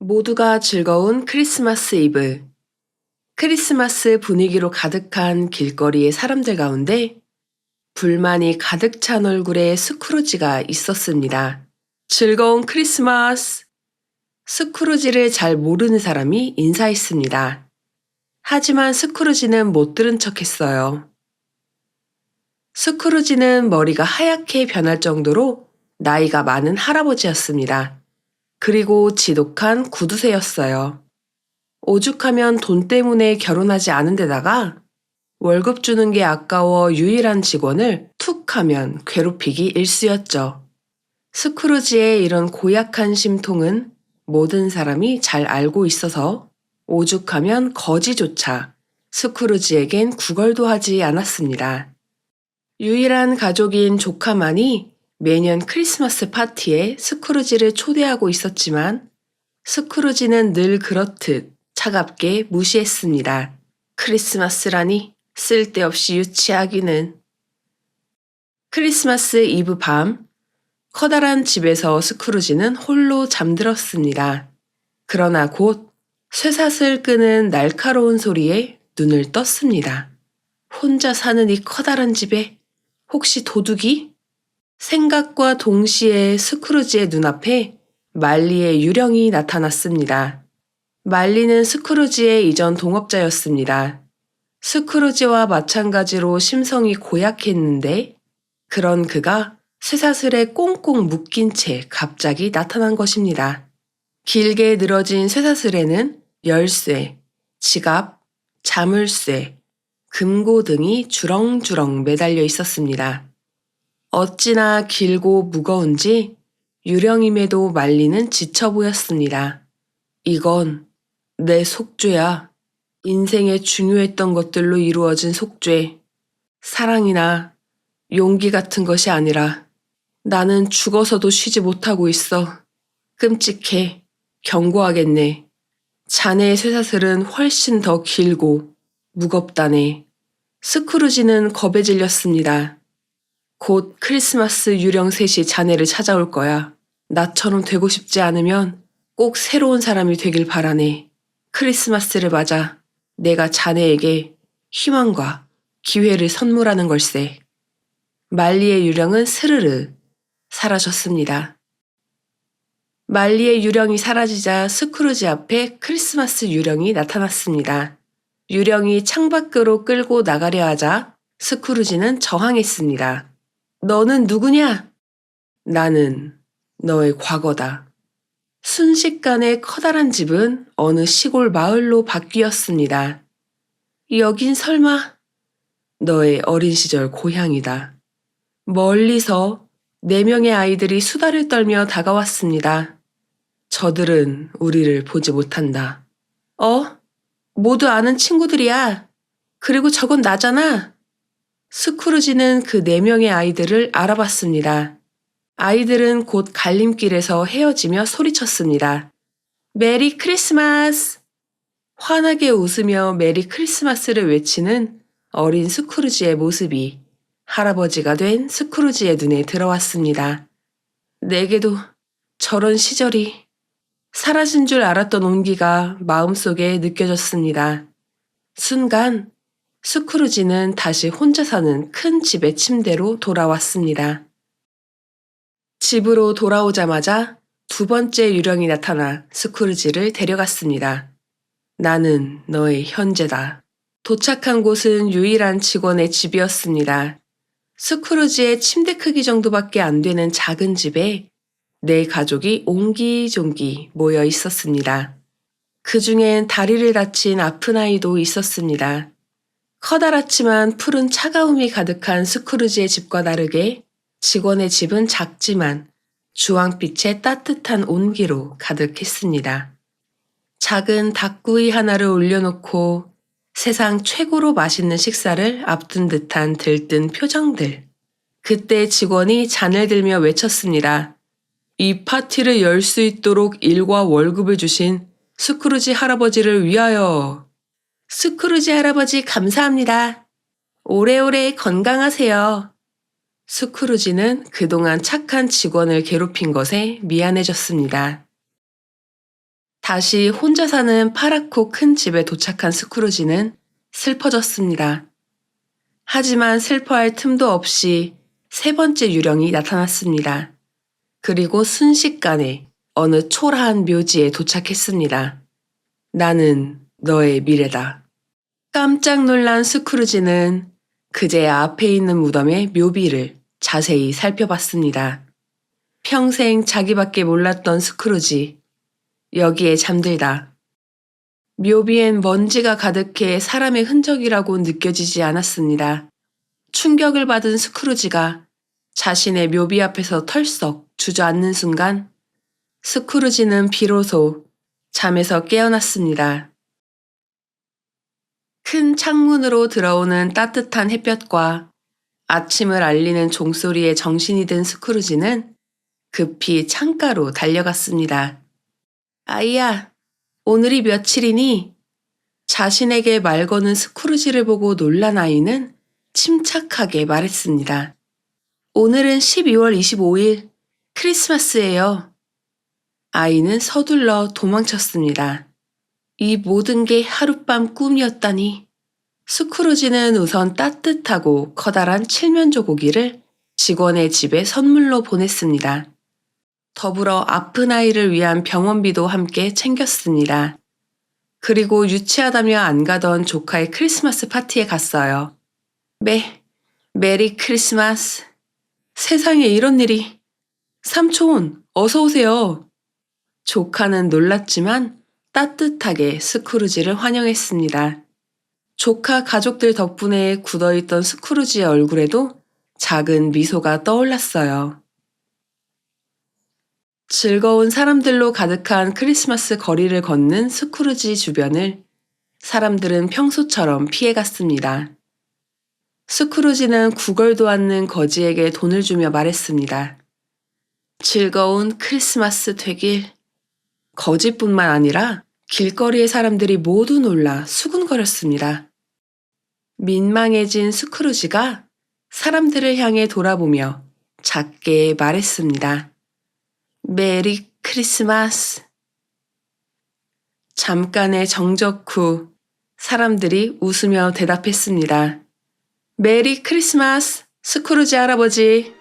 모두가 즐거운 크리스마스 이브. 크리스마스 분위기로 가득한 길거리의 사람들 가운데 불만이 가득 찬 얼굴의 스크루지가 있었습니다. 즐거운 크리스마스! 스크루지를 잘 모르는 사람이 인사했습니다. 하지만 스크루지는 못 들은 척 했어요. 스크루지는 머리가 하얗게 변할 정도로 나이가 많은 할아버지였습니다. 그리고 지독한 구두쇠였어요. 오죽하면 돈 때문에 결혼하지 않은 데다가 월급 주는 게 아까워 유일한 직원을 툭 하면 괴롭히기 일쑤였죠. 스크루지의 이런 고약한 심통은 모든 사람이 잘 알고 있어서 오죽하면 거지조차 스크루지에겐 구걸도 하지 않았습니다. 유일한 가족인 조카만이 매년 크리스마스 파티에 스크루지를 초대하고 있었지만 스크루지는 늘 그렇듯 차갑게 무시했습니다. 크리스마스라니 쓸데없이 유치하기는. 크리스마스 이브 밤, 커다란 집에서 스크루지는 홀로 잠들었습니다. 그러나 곧 쇠사슬 끄는 날카로운 소리에 눈을 떴습니다. 혼자 사는 이 커다란 집에 혹시 도둑이? 생각과 동시에 스크루지의 눈앞에 말리의 유령이 나타났습니다. 말리는 스크루지의 이전 동업자였습니다. 스크루지와 마찬가지로 심성이 고약했는데 그런 그가 쇠사슬에 꽁꽁 묶인 채 갑자기 나타난 것입니다. 길게 늘어진 쇠사슬에는 열쇠, 지갑, 자물쇠, 금고 등이 주렁주렁 매달려 있었습니다. 어찌나 길고 무거운지 유령임에도 말리는 지쳐 보였습니다. 이건 내 속죄야. 인생에 중요했던 것들로 이루어진 속죄. 사랑이나 용기 같은 것이 아니라 나는 죽어서도 쉬지 못하고 있어. 끔찍해. 경고하겠네. 자네의 쇠사슬은 훨씬 더 길고 무겁다네. 스크루지는 겁에 질렸습니다. 곧 크리스마스 유령 셋이 자네를 찾아올 거야. 나처럼 되고 싶지 않으면 꼭 새로운 사람이 되길 바라네. 크리스마스를 맞아 내가 자네에게 희망과 기회를 선물하는 걸세. 말리의 유령은 스르르 사라졌습니다. 말리의 유령이 사라지자 스크루지 앞에 크리스마스 유령이 나타났습니다. 유령이 창밖으로 끌고 나가려 하자 스크루지는 저항했습니다. 너는 누구냐? 나는 너의 과거다. 순식간에 커다란 집은 어느 시골 마을로 바뀌었습니다. 여긴 설마 너의 어린 시절 고향이다. 멀리서 4명의 아이들이 수다를 떨며 다가왔습니다. 저들은 우리를 보지 못한다. 모두 아는 친구들이야. 그리고 저건 나잖아. 스크루지는 그 4명의 아이들을 알아봤습니다. 아이들은 곧 갈림길에서 헤어지며 소리쳤습니다. 메리 크리스마스! 환하게 웃으며 메리 크리스마스를 외치는 어린 스크루지의 모습이 할아버지가 된 스크루지의 눈에 들어왔습니다. 내게도 저런 시절이 사라진 줄 알았던 온기가 마음속에 느껴졌습니다. 순간 스크루지는 다시 혼자 사는 큰 집의 침대로 돌아왔습니다. 집으로 돌아오자마자 2번째 유령이 나타나 스크루지를 데려갔습니다. 나는 너의 현재다. 도착한 곳은 유일한 직원의 집이었습니다. 스크루지의 침대 크기 정도밖에 안 되는 작은 집에 4 가족이 옹기종기 모여 있었습니다. 그 중엔 다리를 다친 아픈 아이도 있었습니다. 커다랗지만 푸른 차가움이 가득한 스크루지의 집과 다르게 직원의 집은 작지만 주황빛의 따뜻한 온기로 가득했습니다. 작은 닭구이 하나를 올려놓고 세상 최고로 맛있는 식사를 앞둔 듯한 들뜬 표정들. 그때 직원이 잔을 들며 외쳤습니다. 이 파티를 열 수 있도록 일과 월급을 주신 스크루지 할아버지를 위하여. 스크루지 할아버지 감사합니다. 오래오래 건강하세요. 스크루지는 그동안 착한 직원을 괴롭힌 것에 미안해졌습니다. 다시 혼자 사는 파랗고 큰 집에 도착한 스크루지는 슬퍼졌습니다. 하지만 슬퍼할 틈도 없이 세 번째 유령이 나타났습니다. 그리고 순식간에 어느 초라한 묘지에 도착했습니다. 나는 너의 미래다. 깜짝 놀란 스크루지는 그제야 앞에 있는 무덤의 묘비를 자세히 살펴봤습니다. 평생 자기밖에 몰랐던 스크루지, 여기에 잠들다. 묘비엔 먼지가 가득해 사람의 흔적이라고 느껴지지 않았습니다. 충격을 받은 스크루지가 자신의 묘비 앞에서 털썩 주저앉는 순간 스크루지는 비로소 잠에서 깨어났습니다. 큰 창문으로 들어오는 따뜻한 햇볕과 아침을 알리는 종소리에 정신이 든 스크루지는 급히 창가로 달려갔습니다. 아이야, 오늘이 며칠이니? 자신에게 말 거는 스크루지를 보고 놀란 아이는 침착하게 말했습니다. 오늘은 12월 25일, 크리스마스예요. 아이는 서둘러 도망쳤습니다. 이 모든 게 하룻밤 꿈이었다니. 스크루지는 우선 따뜻하고 커다란 칠면조 고기를 직원의 집에 선물로 보냈습니다. 더불어 아픈 아이를 위한 병원비도 함께 챙겼습니다. 그리고 유치하다며 안 가던 조카의 크리스마스 파티에 갔어요. 메리 크리스마스. 세상에 이런 일이. 삼촌, 어서 오세요. 조카는 놀랐지만 따뜻하게 스크루지를 환영했습니다. 조카 가족들 덕분에 굳어있던 스크루지의 얼굴에도 작은 미소가 떠올랐어요. 즐거운 사람들로 가득한 크리스마스 거리를 걷는 스크루지 주변을 사람들은 평소처럼 피해갔습니다. 스크루지는 구걸도 않는 거지에게 돈을 주며 말했습니다. 즐거운 크리스마스 되길. 거지뿐만 아니라 길거리의 사람들이 모두 놀라 수군거렸습니다. 민망해진 스크루지가 사람들을 향해 돌아보며 작게 말했습니다. 메리 크리스마스. 잠깐의 정적 후 사람들이 웃으며 대답했습니다. 메리 크리스마스, 스크루지 할아버지.